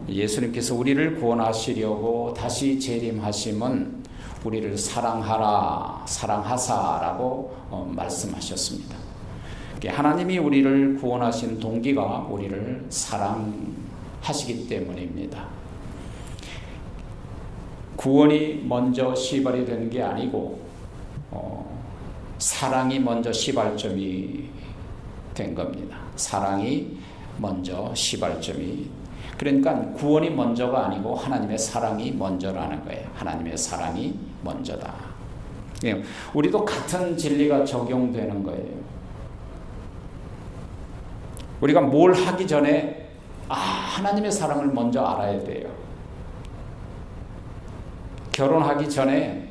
예수님께서 우리를 구원하시려고 다시 재림하심은 우리를 사랑하라, 사랑하사라고 말씀하셨습니다. 하나님이 우리를 구원하신 동기가 우리를 사랑하시기 때문입니다. 구원이 먼저 시발이 되는 게 아니고 사랑이 먼저 시발점이 된 겁니다. 사랑이 먼저 시발점이, 그러니까 구원이 먼저가 아니고 하나님의 사랑이 먼저라는 거예요. 하나님의 사랑이 먼저다. 우리도 같은 진리가 적용되는 거예요. 우리가 뭘 하기 전에 하나님의 사랑을 먼저 알아야 돼요. 결혼하기 전에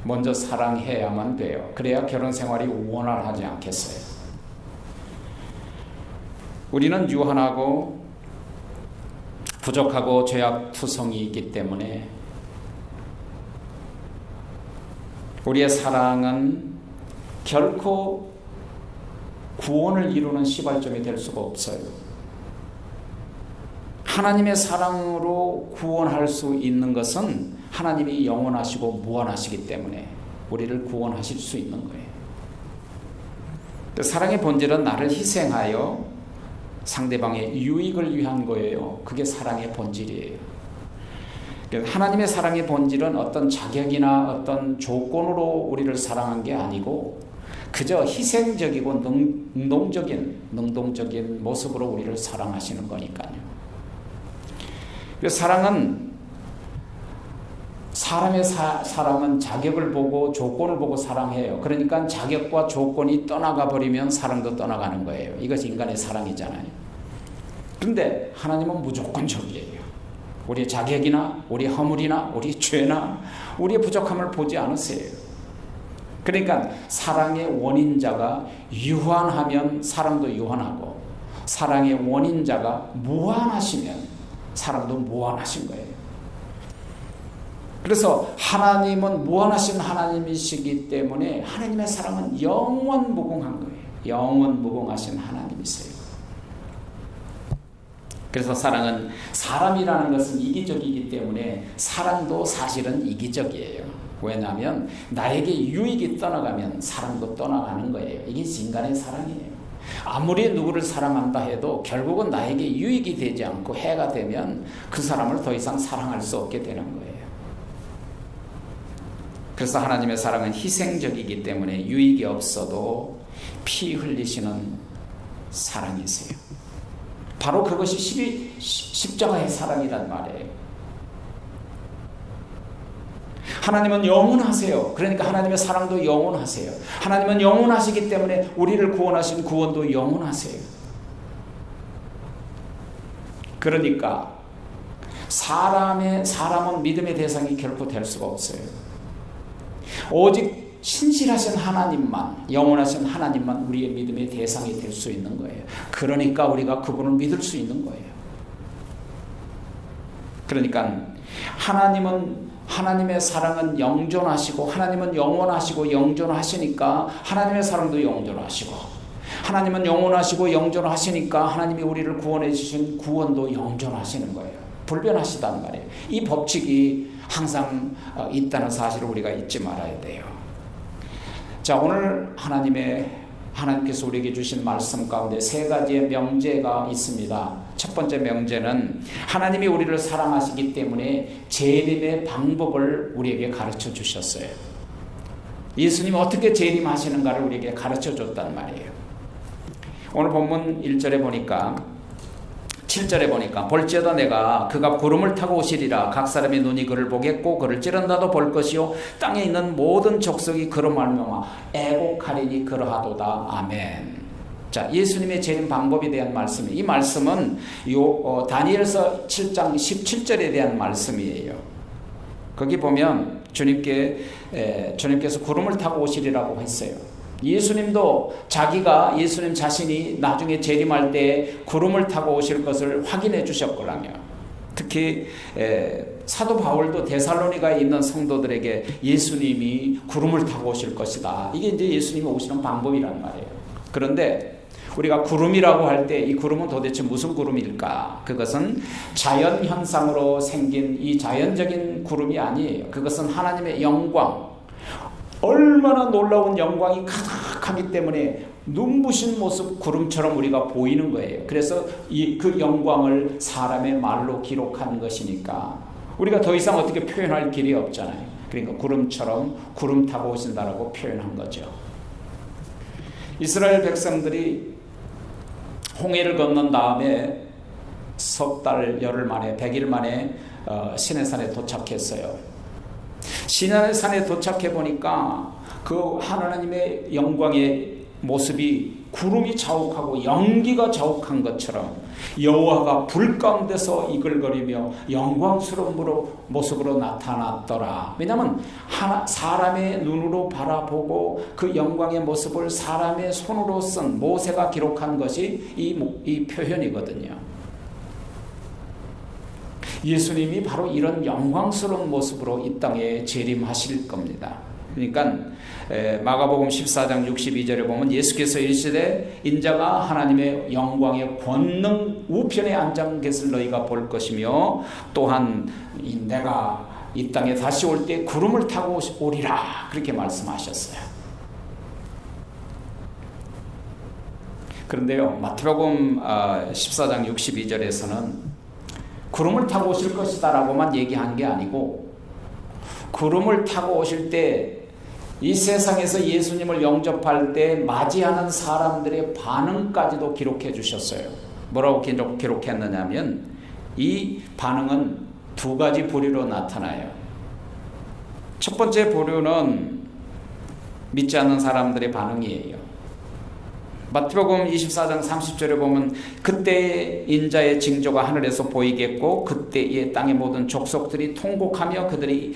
먼저 사랑해야만 돼요. 그래야 결혼 생활이 원활하지 않겠어요. 우리는 유한하고 부족하고 죄악투성이이기 때문에 우리의 사랑은 결코 구원을 이루는 시발점이 될 수가 없어요. 하나님의 사랑으로 구원할 수 있는 것은 하나님이 영원하시고 무한하시기 때문에 우리를 구원하실 수 있는 거예요. 사랑의 본질은 나를 희생하여 상대방의 유익을 위한 거예요. 그게 사랑의 본질이에요. 하나님의 사랑의 본질은 어떤 자격이나 어떤 조건으로 우리를 사랑한 게 아니고 그저 희생적이고 능동적인 모습으로 우리를 사랑하시는 거니까요. 사랑은 사람의 사랑은 자격을 보고 조건을 보고 사랑해요. 그러니까 자격과 조건이 떠나가 버리면 사랑도 떠나가는 거예요. 이것이 인간의 사랑이잖아요. 그런데 하나님은 무조건적이에요. 우리의 자격이나 우리의 허물이나 우리의 죄나 우리의 부족함을 보지 않으세요. 그러니까 사랑의 원인자가 유한하면 사랑도 유한하고, 사랑의 원인자가 무한하시면 사랑도 무한하신 거예요. 그래서 하나님은 무한하신 하나님이시기 때문에 하나님의 사랑은 영원무궁한 거예요. 영원무궁하신 하나님이세요. 그래서 사랑은, 사람이라는 것은 이기적이기 때문에 사랑도 사실은 이기적이에요. 왜냐하면 나에게 유익이 떠나가면 사랑도 떠나가는 거예요. 이게 인간의 사랑이에요. 아무리 누구를 사랑한다 해도 결국은 나에게 유익이 되지 않고 해가 되면 그 사람을 더 이상 사랑할 수 없게 되는 거예요. 그래서 하나님의 사랑은 희생적이기 때문에 유익이 없어도 피 흘리시는 사랑이세요. 바로 그것이 십자가의 사랑이란 말이에요. 하나님은 영원하세요. 그러니까 하나님의 사랑도 영원하세요. 하나님은 영원하시기 때문에 우리를 구원하신 구원도 영원하세요. 그러니까 사람은 믿음의 대상이 결코 될 수가 없어요. 오직 신실하신 하나님만, 영원하신 하나님만 우리의 믿음의 대상이 될 수 있는 거예요. 그러니까 우리가 그분을 믿을 수 있는 거예요. 그러니까 하나님의 사랑은 영존하시고, 하나님은 영원하시고 영존하시니까 하나님의 사랑도 영존하시고, 하나님은 영원하시고 영존하시니까 하나님이 우리를 구원해 주신 구원도 영존하시는 거예요. 불변하시단 말이에요. 이 법칙이 항상 있다는 사실을 우리가 잊지 말아야 돼요. 자, 오늘 하나님께서 우리에게 주신 말씀 가운데 세 가지의 명제가 있습니다. 첫 번째 명제는 하나님이 우리를 사랑하시기 때문에 재림의 방법을 우리에게 가르쳐 주셨어요. 예수님이 어떻게 재림하시는가를 우리에게 가르쳐 줬단 말이에요. 오늘 본문 1절에 보니까, 7절에 보니까, 볼지어다 내가 그가 구름을 타고 오시리라. 각 사람의 눈이 그를 보겠고 그를 찌른다도 볼 것이요 땅에 있는 모든 족속이 그로 말미암아 애곡하리니 그러하도다. 아멘. 자, 예수님의 재림 방법에 대한 말씀, 이 말씀은 다니엘서 7장 17절에 대한 말씀이에요. 거기 보면 주님께서 구름을 타고 오시리라고 했어요. 예수님도 예수님 자신이 나중에 재림할 때 구름을 타고 오실 것을 확인해 주셨거든요. 특히 사도 바울도 데살로니가에 있는 성도들에게 예수님이 구름을 타고 오실 것이다, 이게 이제 예수님이 오시는 방법이란 말이에요. 그런데 우리가 구름이라고 할 때 이 구름은 도대체 무슨 구름일까? 그것은 자연 현상으로 생긴 이 자연적인 구름이 아니에요. 그것은 하나님의 영광, 얼마나 놀라운 영광이 가득하기 때문에 눈부신 모습 구름처럼 우리가 보이는 거예요. 그래서 그 영광을 사람의 말로 기록한 것이니까 우리가 더 이상 어떻게 표현할 길이 없잖아요. 그러니까 구름처럼 구름 타고 오신다라고 표현한 거죠. 이스라엘 백성들이 홍해를 건넌 다음에 석 달 열흘 만에 100일 만에 시내산에 도착했어요. 시내산에 도착해 보니까 그 하나님의 영광의 모습이 구름이 자욱하고 연기가 자욱한 것처럼 여호와가 불 가운데서 이글거리며 영광스러운 모습으로 나타났더라. 왜냐하면 사람의 눈으로 바라보고 그 영광의 모습을 사람의 손으로 쓴 모세가 기록한 것이 이 표현이거든요. 예수님이 바로 이런 영광스러운 모습으로 이 땅에 재림하실 겁니다. 그러니까 마가복음 14장 62절에 보면 예수께서 이르시되 인자가 하나님의 영광의 권능 우편에 앉은 것을 너희가 볼 것이며 또한 내가 이 땅에 다시 올 때 구름을 타고 오리라 그렇게 말씀하셨어요. 그런데요, 마태복음 14장 62절에서는 구름을 타고 오실 것이다 라고만 얘기한 게 아니고 구름을 타고 오실 때 이 세상에서 예수님을 영접할 때 맞이하는 사람들의 반응까지도 기록해 주셨어요. 뭐라고 기록했느냐면 이 반응은 두 가지 부류로 나타나요. 첫 번째 부류는 믿지 않는 사람들의 반응이에요. 마태복음 24장 30절에 보면 그때의 인자의 징조가 하늘에서 보이겠고 그때의 땅의 모든 족속들이 통곡하며 그들이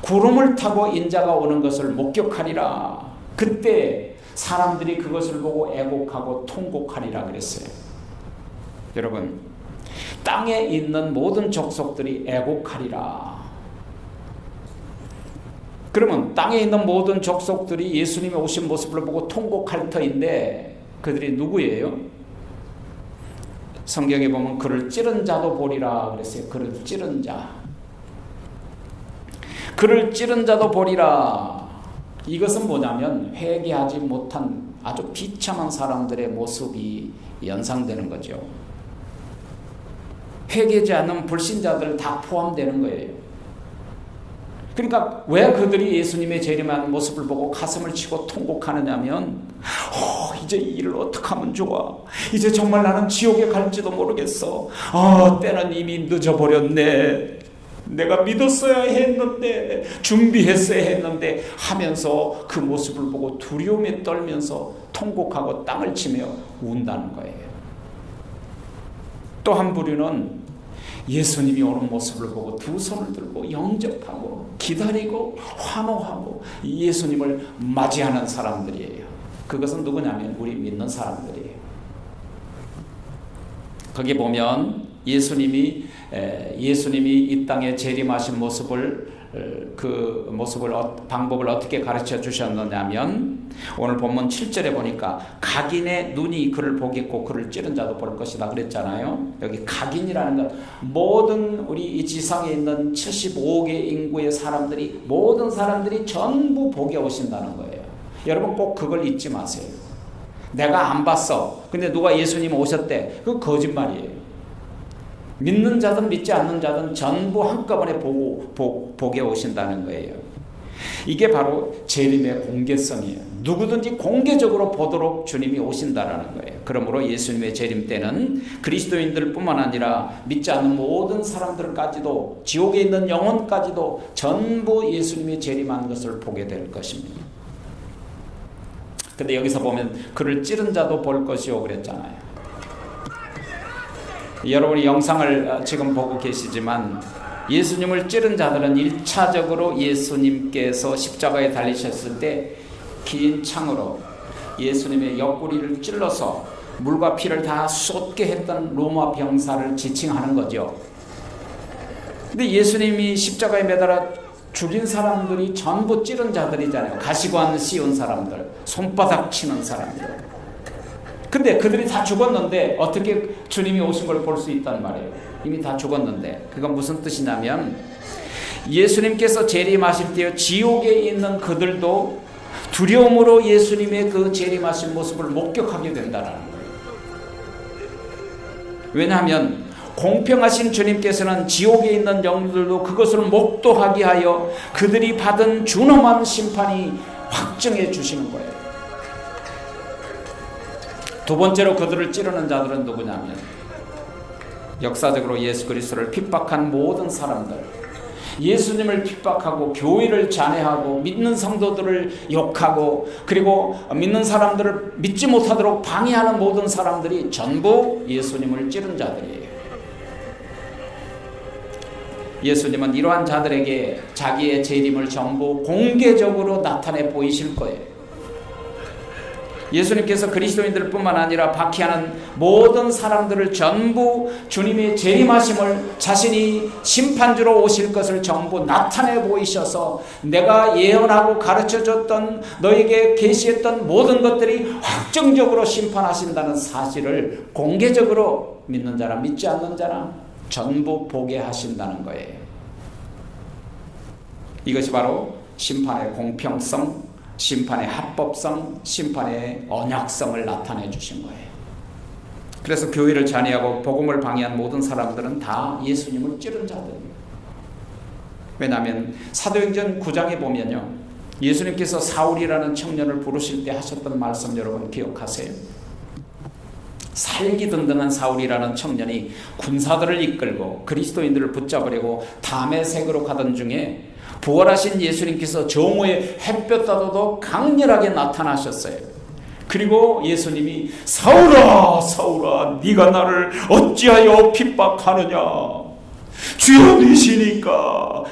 구름을 타고 인자가 오는 것을 목격하리라. 그때 사람들이 그것을 보고 애곡하고 통곡하리라 그랬어요. 여러분, 땅에 있는 모든 족속들이 애곡하리라. 그러면 땅에 있는 모든 족속들이 예수님의 오신 모습을 보고 통곡할 터인데 그들이 누구예요? 성경에 보면 그를 찌른 자도 보리라 그랬어요. 그를 찌른 자. 그를 찌른 자도 보리라. 이것은 뭐냐면 회개하지 못한 아주 비참한 사람들의 모습이 연상되는 거죠. 회개하지 않는 불신자들 다 포함되는 거예요. 그러니까 왜 그들이 예수님의 재림하는 모습을 보고 가슴을 치고 통곡하느냐면 이제 이 일을 어떻게 하면 좋아. 이제 정말 나는 지옥에 갈지도 모르겠어. 때는 이미 늦어버렸네. 내가 믿었어야 했는데 준비했어야 했는데 하면서 그 모습을 보고 두려움에 떨면서 통곡하고 땅을 치며 운다는 거예요. 또 한 부류는 예수님이 오는 모습을 보고 두 손을 들고 영접하고 기다리고 환호하고 예수님을 맞이하는 사람들이에요. 그것은 누구냐면 우리 믿는 사람들이에요. 거기 보면 예수님이 이 땅에 재림하신 방법을 어떻게 가르쳐 주셨느냐면 오늘 본문 7절에 보니까 각인의 눈이 그를 보겠고 그를 찌른 자도 볼 것이다 그랬잖아요. 여기 각인이라는 건 모든 우리 이 지상에 있는 75억의 인구의 사람들이 모든 사람들이 전부 보게 오신다는 거예요. 여러분 꼭 그걸 잊지 마세요. 내가 안 봤어. 근데 누가 예수님 오셨대. 그거 거짓말이에요. 믿는 자든 믿지 않는 자든 전부 한꺼번에 보게 오신다는 거예요. 이게 바로 재림의 공개성이에요. 누구든지 공개적으로 보도록 주님이 오신다라는 거예요. 그러므로 예수님의 재림 때는 그리스도인들뿐만 아니라 믿지 않는 모든 사람들까지도 지옥에 있는 영혼까지도 전부 예수님의 재림한 것을 보게 될 것입니다. 근데 여기서 보면 그를 찌른 자도 볼 것이요 그랬잖아요. 여러분이 영상을 지금 보고 계시지만 예수님을 찌른 자들은 1차적으로 예수님께서 십자가에 달리셨을 때 긴 창으로 예수님의 옆구리를 찔러서 물과 피를 다 쏟게 했던 로마 병사를 지칭하는 거죠. 근데 예수님이 십자가에 매달아 죽인 사람들이 전부 찌른 자들이잖아요. 가시관 씌운 사람들, 손바닥 치는 사람들. 근데 그들이 다 죽었는데 어떻게 주님이 오신 걸 볼 수 있단 말이에요. 이미 다 죽었는데. 그건 무슨 뜻이냐면 예수님께서 재림하실 때 지옥에 있는 그들도 두려움으로 예수님의 그 재림하신 모습을 목격하게 된다는 거예요. 왜냐하면 공평하신 주님께서는 지옥에 있는 영들도 그것을 목도하게 하여 그들이 받은 준엄한 심판이 확정해 주시는 거예요. 두 번째로 그들을 찌르는 자들은 누구냐면 역사적으로 예수 그리스도를 핍박한 모든 사람들, 예수님을 핍박하고 교회를 잔해하고 믿는 성도들을 욕하고 그리고 믿는 사람들을 믿지 못하도록 방해하는 모든 사람들이 전부 예수님을 찌른 자들이에요. 예수님은 이러한 자들에게 자기의 재림을 전부 공개적으로 나타내 보이실 거예요. 예수님께서 그리스도인들 뿐만 아니라 박해하는 모든 사람들을 전부 주님의 재림하심을 자신이 심판주로 오실 것을 전부 나타내 보이셔서 내가 예언하고 가르쳐줬던 너에게 계시했던 모든 것들이 확정적으로 심판하신다는 사실을 공개적으로 믿는 자나 믿지 않는 자나 전부 보게 하신다는 거예요. 이것이 바로 심판의 공평성, 심판의 합법성, 심판의 언약성을 나타내 주신 거예요. 그래서 교회를 잔해하고 복음을 방해한 모든 사람들은 다 예수님을 찌른 자들이에요. 왜냐하면 사도행전 9장에 보면요, 예수님께서 사울이라는 청년을 부르실 때 하셨던 말씀 여러분 기억하세요? 살기 든든한 사울이라는 청년이 군사들을 이끌고 그리스도인들을 붙잡으려고 다메섹으로 가던 중에 부활하신 예수님께서 정오에 햇볕 따도도 강렬하게 나타나셨어요. 그리고 예수님이 사울아 사울아 네가 나를 어찌하여 핍박하느냐, 주여 되시니까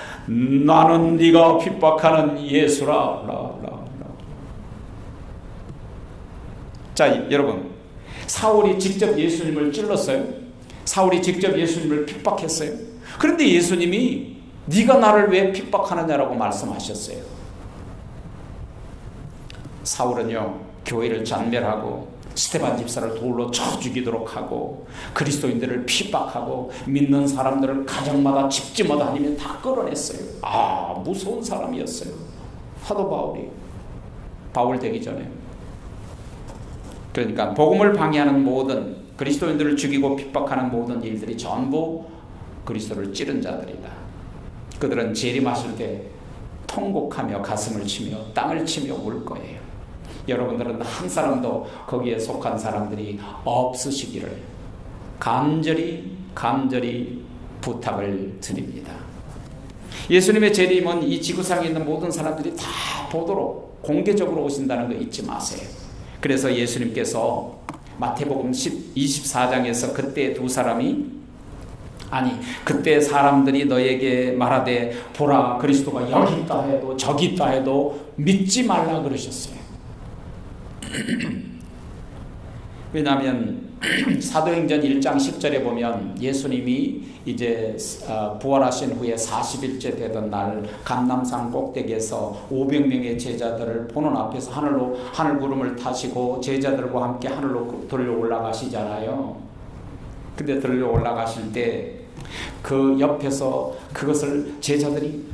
나는 네가 핍박하는 예수라. 자 여러분, 사울이 직접 예수님을 찔렀어요. 사울이 직접 예수님을 핍박했어요. 그런데 예수님이 네가 나를 왜 핍박하느냐라고 말씀하셨어요. 사울은요, 교회를 잔멸하고 스데반 집사를 돌로 쳐 죽이도록 하고 그리스도인들을 핍박하고 믿는 사람들을 가정마다 집집마다 다니며 다 끌어냈어요. 무서운 사람이었어요. 사도 바울이 바울 되기 전에. 그러니까 복음을 방해하는 모든 그리스도인들을 죽이고 핍박하는 모든 일들이 전부 그리스도를 찌른 자들이다. 그들은 재림하실 때 통곡하며 가슴을 치며 땅을 치며 울 거예요. 여러분들은 한 사람도 거기에 속한 사람들이 없으시기를 간절히 부탁을 드립니다. 예수님의 재림은 이 지구상에 있는 모든 사람들이 다 보도록 공개적으로 오신다는 거 잊지 마세요. 그래서 예수님께서 마태복음 24장에서 그때 두 사람이 그때 사람들이 너에게 말하되 보라 그리스도가 여기 있다 해도 저기 있다 해도 믿지 말라 그러셨어요. 왜냐하면 사도행전 1장 10절에 보면 예수님이 이제 부활하신 후에 40일째 되던 날 감람산 꼭대기에서 500명의 제자들을 보는 앞에서 하늘 구름을 타시고 제자들과 함께 하늘로 들려 올라가시잖아요. 근데 들려 올라가실 때 그 옆에서 그것을 제자들이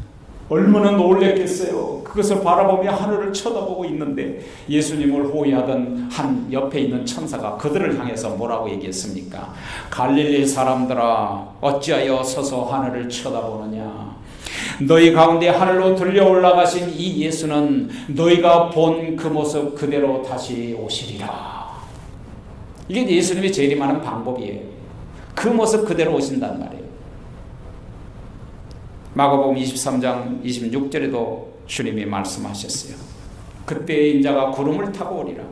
얼마나 놀랬겠어요. 그것을 바라보며 하늘을 쳐다보고 있는데 예수님을 호위하던 한 옆에 있는 천사가 그들을 향해서 뭐라고 얘기했습니까? 갈릴리 사람들아 어찌하여 서서 하늘을 쳐다보느냐. 너희 가운데 하늘로 들려 올라가신 이 예수는 너희가 본 그 모습 그대로 다시 오시리라. 이게 예수님이 재림하는 방법이에요. 그 모습 그대로 오신단 말이에요. 마가복음 23장 26절에도 주님이 말씀하셨어요. 그때 인자가 구름을 타고 오리라.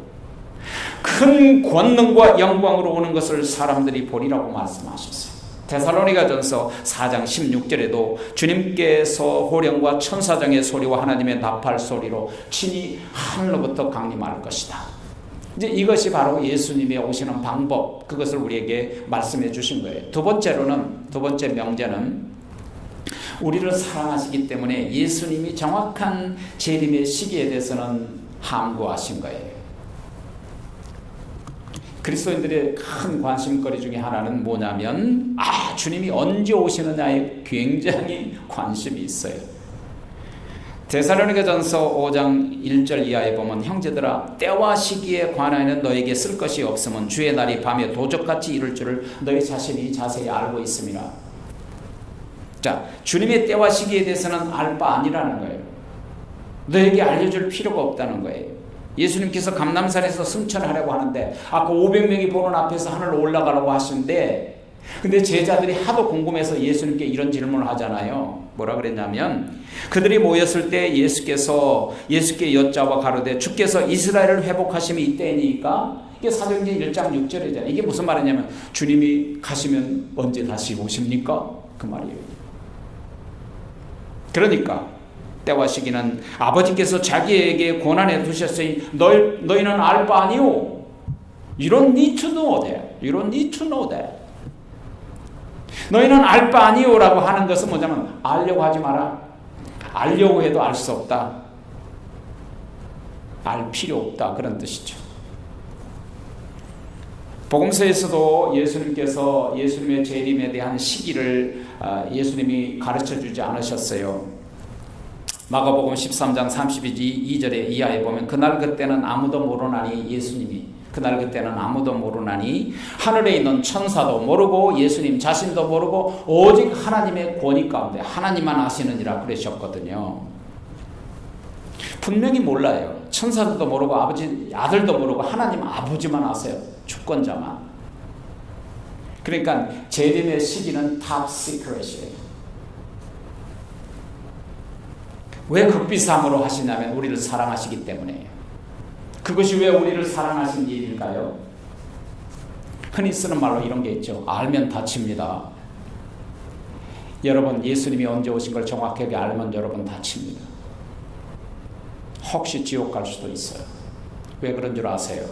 큰 권능과 영광으로 오는 것을 사람들이 보리라고 말씀하셨어요. 데살로니가전서 4장 16절에도 주님께서 호령과 천사장의 소리와 하나님의 나팔 소리로 친히 하늘로부터 강림할 것이다. 이제 이것이 바로 예수님의 오시는 방법, 그것을 우리에게 말씀해 주신 거예요. 두 번째 명제는 우리를 사랑하시기 때문에 예수님이 정확한 재림의 시기에 대해서는 함구하신 거예요. 그리스도인들의 큰 관심거리 중에 하나는 뭐냐면 주님이 언제 오시느냐에 굉장히 관심이 있어요. 데살로니가전서 5장 1절 이하에 보면 형제들아 때와 시기에 관하여는 너에게 쓸 것이 없으면 주의 날이 밤에 도적같이 이룰 줄을 너희 자신이 자세히 알고 있음이라. 자, 주님의 때와 시기에 대해서는 알 바 아니라는 거예요. 너에게 알려줄 필요가 없다는 거예요. 예수님께서 감람산에서 승천하려고 하는데 아까 500명이 보는 앞에서 하늘로 올라가려고 하시는데 근데 제자들이 하도 궁금해서 예수님께 이런 질문을 하잖아요. 뭐라 그랬냐면 그들이 모였을 때 예수께 여짜와 가로되 주께서 이스라엘을 회복하심이 이때이니까 이게 사도행전 1장 6절이잖아요. 이게 무슨 말이냐면 주님이 가시면 언제 다시 오십니까? 그 말이에요. 그러니까 때와 시기는 아버지께서 자기에게 권한에 두셨으니 너희는 알 바 아니오. You don't need to know that. You don't need to know that. 너희는 알 바 아니오라고 하는 것은 뭐냐면 알려고 하지 마라. 알려고 해도 알 수 없다. 알 필요 없다. 그런 뜻이죠. 복음서에서도 예수님께서 예수님의 재림에 대한 시기를 예수님이 가르쳐주지 않으셨어요. 마가복음 13장 32절에 이하에 보면 그날 그때는 아무도 모르나니 예수님이 그날 그때는 아무도 모르나니 하늘에 있는 천사도 모르고 예수님 자신도 모르고 오직 하나님의 권위 가운데 하나님만 아시느니라 그러셨거든요. 분명히 몰라요. 천사들도 모르고 아들도 모르고 하나님 아버지만 아세요. 주권자만. 그러니까 재림의 시기는 top secret이에요. 왜 극비상으로 하시냐면 우리를 사랑하시기 때문에요. 그것이 왜 우리를 사랑하신 일일까요? 흔히 쓰는 말로 이런 게 있죠. 알면 다칩니다. 여러분 예수님이 언제 오신 걸 정확하게 알면 여러분 다칩니다. 혹시 지옥 갈 수도 있어요. 왜 그런 줄 아세요?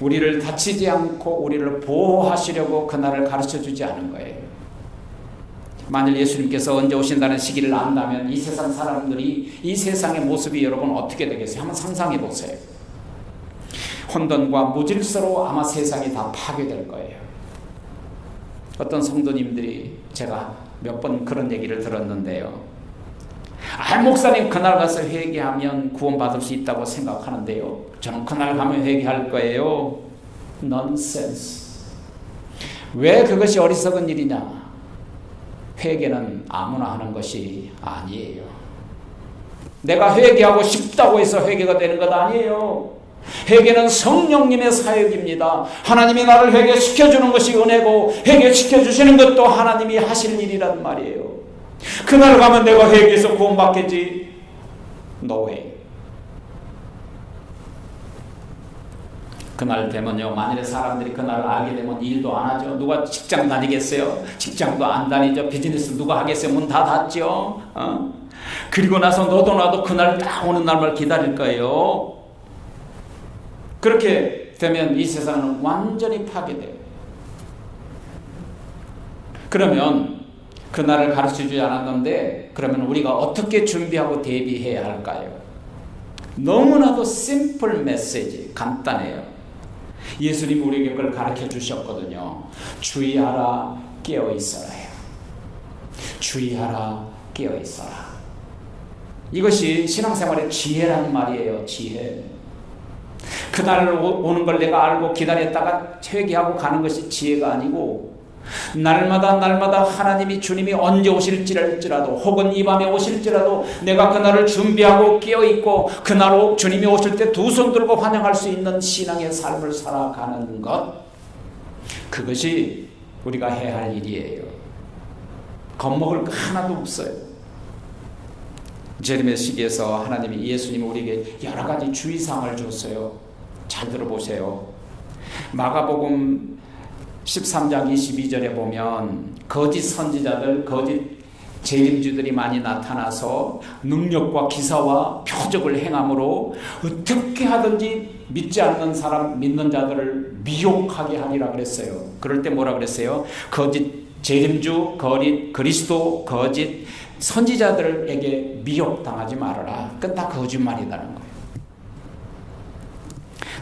우리를 다치지 않고 우리를 보호하시려고 그날을 가르쳐주지 않은 거예요. 만일 예수님께서 언제 오신다는 시기를 안다면 이 세상 사람들이 이 세상의 모습이 여러분 어떻게 되겠어요? 한번 상상해 보세요. 혼돈과 무질서로 아마 세상이 다 파괴될 거예요. 어떤 성도님들이 제가 몇 번 그런 얘기를 들었는데요. 목사님 그날 가서 회개하면 구원받을 수 있다고 생각하는데요. 저는 그날 가면 회개할 거예요. 넌센스. 왜 그것이 어리석은 일이냐? 회개는 아무나 하는 것이 아니에요. 내가 회개하고 싶다고 해서 회개가 되는 것 아니에요. 회개는 성령님의 사역입니다. 하나님이 나를 회개시켜주는 것이 은혜고 회개시켜주시는 것도 하나님이 하실 일이란 말이에요. 그날 가면 내가 회개해서 구원받겠지? No way. 그날 되면요, 만일에 사람들이 그날 알게 되면 일도 안 하죠. 누가 직장 다니겠어요? 직장도 안 다니죠. 비즈니스 누가 하겠어요? 문 다 닫죠. 그리고 나서 너도 나도 그날 딱 오는 날만 기다릴 거예요. 그렇게 되면 이 세상은 완전히 파괴돼요. 그러면 그날을 가르쳐주지 않았는데 그러면 우리가 어떻게 준비하고 대비해야 할까요? 너무나도 심플 메시지, 간단해요. 예수님이 우리에게 그걸 가르쳐 주셨거든요. 주의하라, 깨어있어라요. 주의하라, 깨어있어라. 이것이 신앙생활의 지혜란 말이에요. 지혜. 그날 오는 걸 내가 알고 기다렸다가 회개하고 가는 것이 지혜가 아니고 날마다 하나님이 주님이 언제 오실지라도 혹은 이 밤에 오실지라도 내가 그날을 준비하고 깨어있고 그날 주님이 오실 때 두 손 들고 환영할 수 있는 신앙의 삶을 살아가는 것, 그것이 우리가 해야 할 일이에요. 겁먹을 거 하나도 없어요. 재림의 시기에서 하나님이 예수님이 우리에게 여러 가지 주의사항을 줬어요. 잘 들어보세요. 마가복음 13장 22절에 보면 거짓 선지자들, 거짓 재림주들이 많이 나타나서 능력과 기사와 표적을 행함으로 어떻게 하든지 믿지 않는 사람, 믿는 자들을 미혹하게 하리라 그랬어요. 그럴 때 뭐라 그랬어요? 거짓 재림주, 거짓 그리스도, 거짓 선지자들에게 미혹당하지 말아라. 그건 다 거짓말이라는 거예요.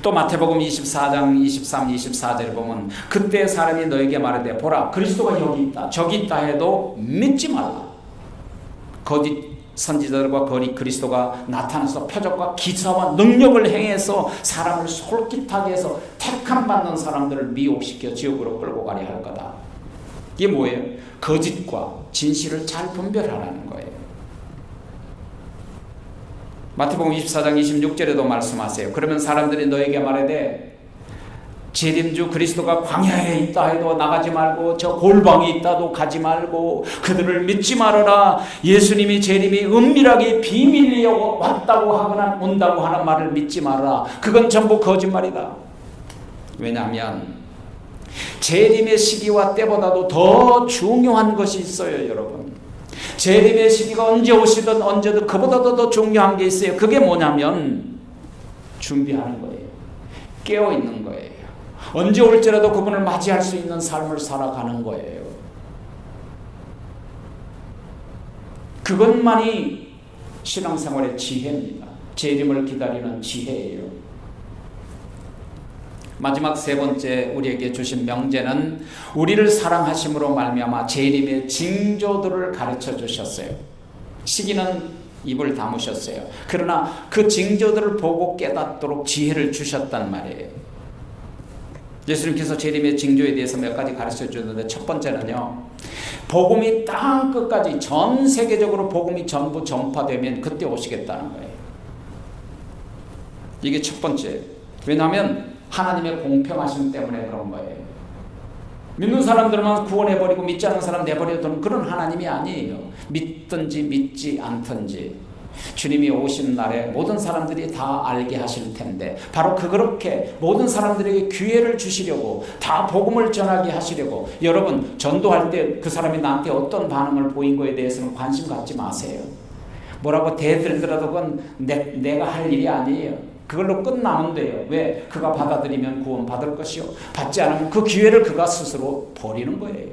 또 마태복음 24장 23, 24절에 보면 그때 사람이 너에게 말하되 보라 그리스도가 여기 있다 저기 있다 해도 믿지 말라. 거짓 선지자들과 거짓 그리스도가 나타나서 표적과 기사와 능력을 행해서 사람을 솔깃하게 해서 택함 받는 사람들을 미혹시켜 지옥으로 끌고 가려 할 거다. 이게 뭐예요? 거짓과 진실을 잘 분별하라는 거예요. 마태복음 24장 26절에도 말씀하세요. 그러면 사람들이 너에게 말하되 재림주 그리스도가 광야에 있다 해도 나가지 말고 저 골방에 있다도 가지 말고 그들을 믿지 말아라. 예수님이 재림이 은밀하게 비밀리에 왔다고 하거나 온다고 하는 말을 믿지 말아라. 그건 전부 거짓말이다. 왜냐하면 재림의 시기와 때보다도 더 중요한 것이 있어요, 여러분. 재림의 시기가 언제 오시든 언제든 그보다도 더 중요한 게 있어요. 그게 뭐냐면 준비하는 거예요. 깨어있는 거예요. 언제 올지라도 그분을 맞이할 수 있는 삶을 살아가는 거예요. 그것만이 신앙생활의 지혜입니다. 재림을 기다리는 지혜예요. 마지막 세 번째 우리에게 주신 명제는 우리를 사랑하심으로 말미암아 재림의 징조들을 가르쳐 주셨어요. 시기는 입을 다무셨어요. 그러나 그 징조들을 보고 깨닫도록 지혜를 주셨단 말이에요. 예수님께서 재림의 징조에 대해서 몇 가지 가르쳐 주는데 첫 번째는요. 복음이 땅 끝까지 전 세계적으로 복음이 전부 전파되면 그때 오시겠다는 거예요. 이게 첫 번째. 왜냐하면 하나님의 공평하심 때문에 그런 거예요. 믿는 사람들만 구원해버리고 믿지 않는 사람 내버려두는 그런 하나님이 아니에요. 믿든지 믿지 않든지 주님이 오신 날에 모든 사람들이 다 알게 하실 텐데 바로 그렇게 모든 사람들에게 기회를 주시려고 다 복음을 전하게 하시려고 여러분 전도할 때 그 사람이 나한테 어떤 반응을 보인 거에 대해서는 관심 갖지 마세요. 뭐라고 대들더라도 그건 내가 할 일이 아니에요. 그걸로 끝나면 돼요. 왜? 그가 받아들이면 구원 받을 것이요. 받지 않으면 그 기회를 그가 스스로 버리는 거예요.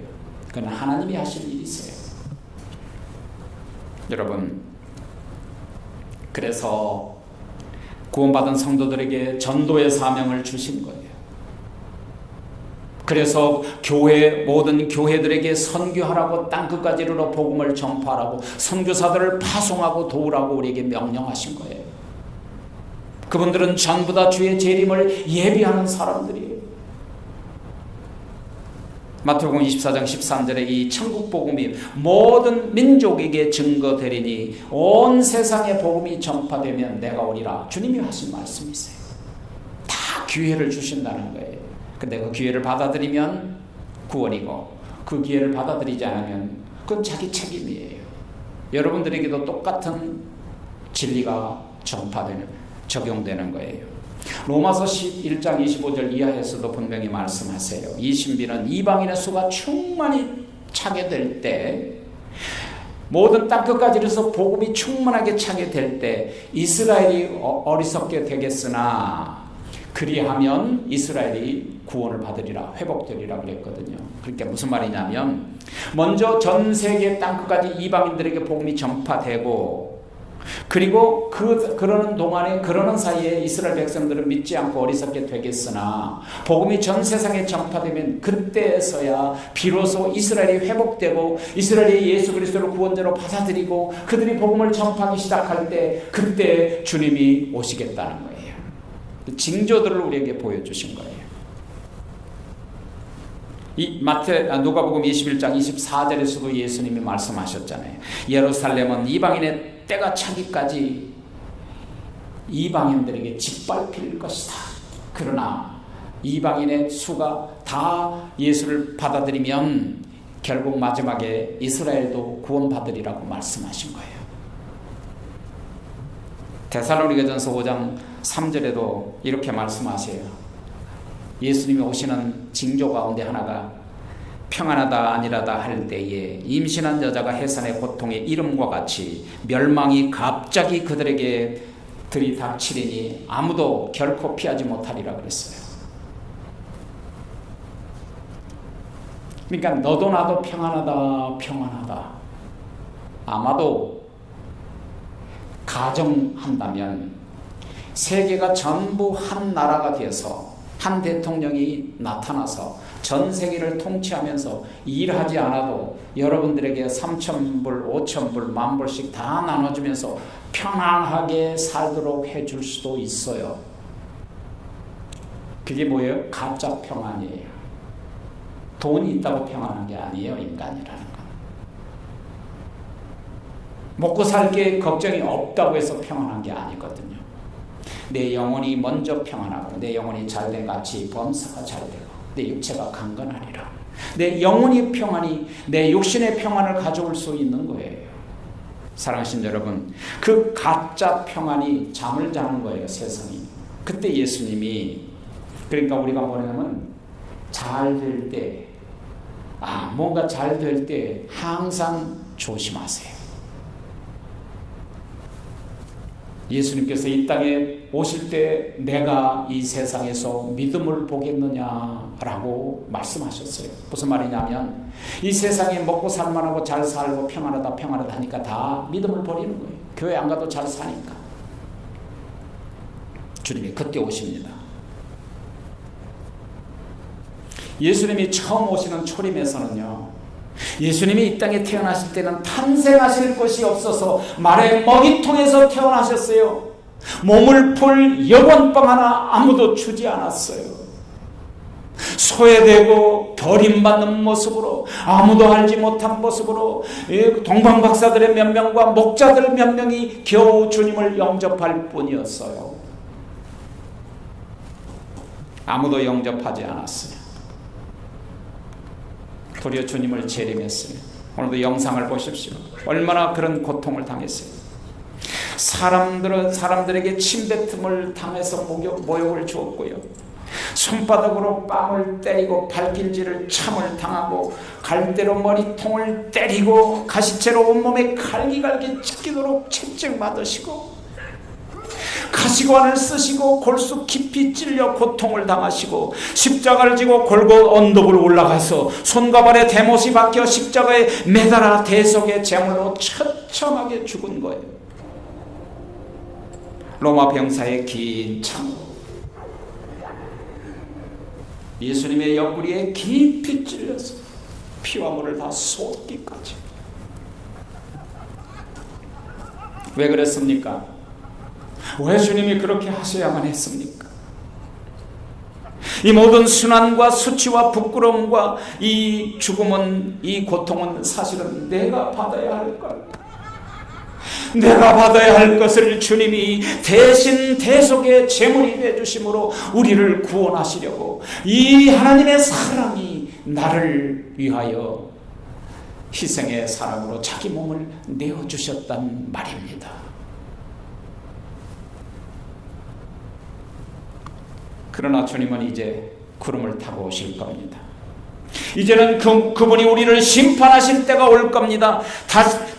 그건 하나님이 하실 일이세요. 여러분, 그래서 구원받은 성도들에게 전도의 사명을 주신 거예요. 그래서 모든 교회들에게 선교하라고 땅끝까지 이르러 복음을 전파하라고 선교사들을 파송하고 도우라고 우리에게 명령하신 거예요. 그분들은 전부 다 주의 재림을 예비하는 사람들이에요. 마태복음 24장 13절에 이 천국 복음이 모든 민족에게 증거되리니 온 세상에 복음이 전파되면 내가 오리라. 주님이 하신 말씀이세요. 다 기회를 주신다는 거예요. 근데 그 기회를 받아들이면 구원이고 그 기회를 받아들이지 않으면 그건 자기 책임이에요. 여러분들에게도 똑같은 진리가 적용되는 거예요. 로마서 11장 25절 이하에서도 분명히 말씀하세요. 이 신비는 이방인의 수가 충만히 차게 될 때 모든 땅끝까지 이르러서 복음이 충만하게 차게 될 때 이스라엘이 어리석게 되겠으나 그리하면 이스라엘이 구원을 받으리라 회복되리라 그랬거든요. 그러니까 무슨 말이냐면 먼저 전 세계 땅끝까지 이방인들에게 복음이 전파되고 그리고 그러는 사이에 이스라엘 백성들은 믿지 않고 어리석게 되겠으나 복음이 전 세상에 전파되면 그때서야 비로소 이스라엘이 회복되고 이스라엘이 예수 그리스도를 구원자로 받아들이고 그들이 복음을 전파하기 시작할 때 그때 주님이 오시겠다는 거예요. 징조들을 우리에게 보여주신 거예요. 이 누가복음 21장 24절에서도 예수님이 말씀하셨잖아요. 예루살렘은 이방인의 때가 차기까지 이방인들에게 짓밟힐 것이다. 그러나 이방인의 수가 다 예수를 받아들이면 결국 마지막에 이스라엘도 구원받으리라고 말씀하신 거예요. 데살로니가전서 5장 3절에도 이렇게 말씀하세요. 예수님이 오시는 징조 가운데 하나가 평안하다 아니라다 할 때에 임신한 여자가 해산의 고통에 이름과 같이 멸망이 갑자기 그들에게 들이닥치리니 아무도 결코 피하지 못하리라 그랬어요. 그러니까 너도 나도 평안하다. 아마도 가정한다면 세계가 전부 한 나라가 되어서 한 대통령이 나타나서 전 세계를 통치하면서 일하지 않아도 여러분들에게 3,000불, 5,000불, 10,000불씩 다 나눠주면서 편안하게 살도록 해줄 수도 있어요. 그게 뭐예요? 가짜 평안이에요. 돈이 있다고 평안한 게 아니에요. 인간이라는 건. 먹고 살 게 걱정이 없다고 해서 평안한 게 아니거든요. 내 영혼이 먼저 평안하고 내 영혼이 잘된 같이 범사가 잘되고 내 육체가 강건하리라. 내 영혼이 평안이 내 육신의 평안을 가져올 수 있는 거예요. 사랑하신 여러분, 그 가짜 평안이 잠을 자는 거예요. 세상이. 그때 예수님이, 그러니까 우리가 뭐냐면 잘 될 때, 뭔가 잘 될 때 항상 조심하세요. 예수님께서 이 땅에 오실 때 내가 이 세상에서 믿음을 보겠느냐라고 말씀하셨어요. 무슨 말이냐면 이 세상에 먹고 살만하고 잘 살고 평안하다 하니까 다 믿음을 버리는 거예요. 교회 안 가도 잘 사니까. 주님이 그때 오십니다. 예수님이 처음 오시는 초림에서는요, 예수님이 이 땅에 태어나실 때는 탄생하실 것이 없어서 말의 먹이통에서 태어나셨어요. 몸을 풀 여권빵 하나 아무도 주지 않았어요. 소외되고 버림받는 모습으로, 아무도 알지 못한 모습으로 동방박사들의 몇 명과 목자들 몇 명이 겨우 주님을 영접할 뿐이었어요. 아무도 영접하지 않았어요. 도리어 주님을 재림했어요. 오늘도 영상을 보십시오. 얼마나 그런 고통을 당했어요. 사람들에게 침뱉음을 당해서 모욕을 주었고요. 손바닥으로 빵을 때리고 발길질을 참을 당하고 갈대로 머리통을 때리고 가시채로 온몸에 갈기갈기 찢기도록 채찍 맞으시고 가시관을 쓰시고 골수 깊이 찔려 고통을 당하시고 십자가를 지고 골고 언덕을 올라가서 손과 발에 대못이 박혀 십자가에 매달아 대속의 제물로 처참하게 죽은 거예요. 로마 병사의 긴 창, 예수님의 옆구리에 깊이 찔려서 피와 물을 다 쏟기까지. 왜 그랬습니까? 왜 주님이 그렇게 하셔야만 했습니까? 이 모든 순환과 수치와 부끄러움과 이 죽음은, 이 고통은 사실은 내가 받아야 할 것, 내가 받아야 할 것을 주님이 대신 대속의 제물이 되주심으로 우리를 구원하시려고 이 하나님의 사랑이 나를 위하여 희생의 사랑으로 자기 몸을 내어주셨단 말입니다. 그러나 주님은 이제 구름을 타고 오실 겁니다. 이제는 그분이 우리를 심판하실 때가 올 겁니다.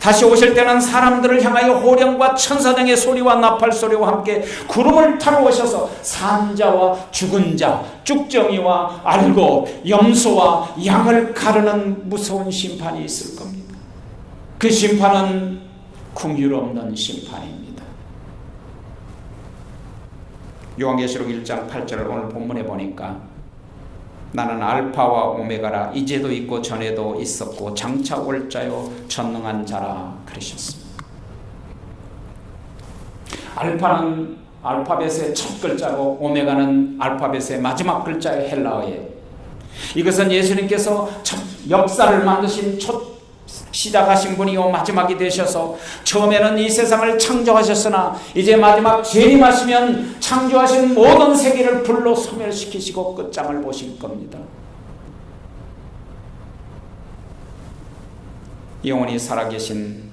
다시 오실 때는 사람들을 향하여 호령과 천사등의 소리와 나팔 소리와 함께 구름을 타고 오셔서 산자와 죽은 자, 쭉정이와 알고 염소와 양을 가르는 무서운 심판이 있을 겁니다. 그 심판은 긍휼 없는 심판입니다. 요한계시록 1장 8절을 오늘 본문에 보니까 나는 알파와 오메가라, 이제도 있고 전에도 있었고 장차 올 자요 전능한 자라 그러셨습니다. 알파는 알파벳의 첫 글자고 오메가는 알파벳의 마지막 글자예요. 헬라어에. 이것은 예수님께서 첫 역사를 만드신 첫 시작하신 분이요 마지막이 되셔서 처음에는 이 세상을 창조하셨으나 이제 마지막 재림하시면 창조하신 모든 세계를 불로 소멸시키시고 끝장을 보실 겁니다. 영원히 살아계신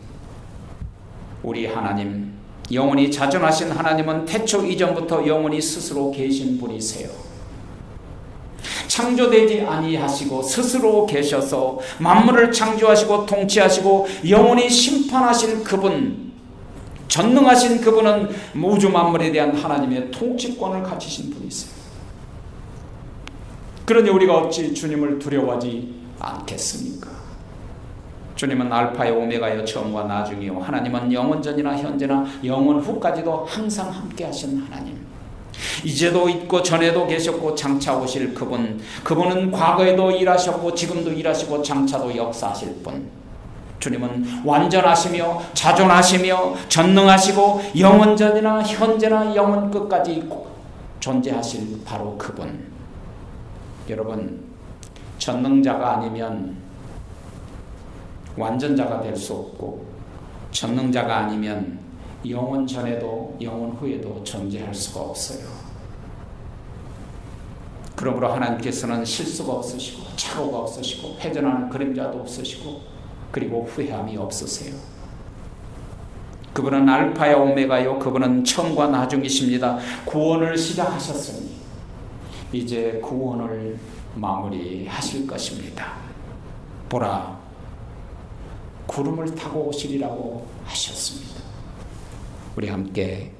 우리 하나님, 영원히 자존하신 하나님은 태초 이전부터 영원히 스스로 계신 분이세요. 창조되지 아니하시고 스스로 계셔서 만물을 창조하시고 통치하시고 영원히 심판하신 그분, 전능하신 그분은 우주 만물에 대한 하나님의 통치권을 가지신 분이세요. 그러니 우리가 어찌 주님을 두려워하지 않겠습니까? 주님은 알파요 오메가요 처음과 나중이요, 하나님은 영원전이나 현재나 영원 후까지도 항상 함께 하신 하나님. 이제도 있고 전에도 계셨고 장차 오실 그분, 그분은 과거에도 일하셨고 지금도 일하시고 장차도 역사하실 분. 주님은 완전하시며 자존하시며 전능하시고 영원전이나 현재나 영원 끝까지 존재하실 바로 그분. 여러분, 전능자가 아니면 완전자가 될 수 없고, 전능자가 아니면 영원 전에도 영원 후에도 존재할 수가 없어요. 그러므로 하나님께서는 실수가 없으시고 착오가 없으시고 회전하는 그림자도 없으시고 그리고 후회함이 없으세요. 그분은 알파야 오메가요, 그분은 처음과 나중이십니다. 구원을 시작하셨으니 이제 구원을 마무리하실 것입니다. 보라, 구름을 타고 오시리라고 하셨습니다. 우리 함께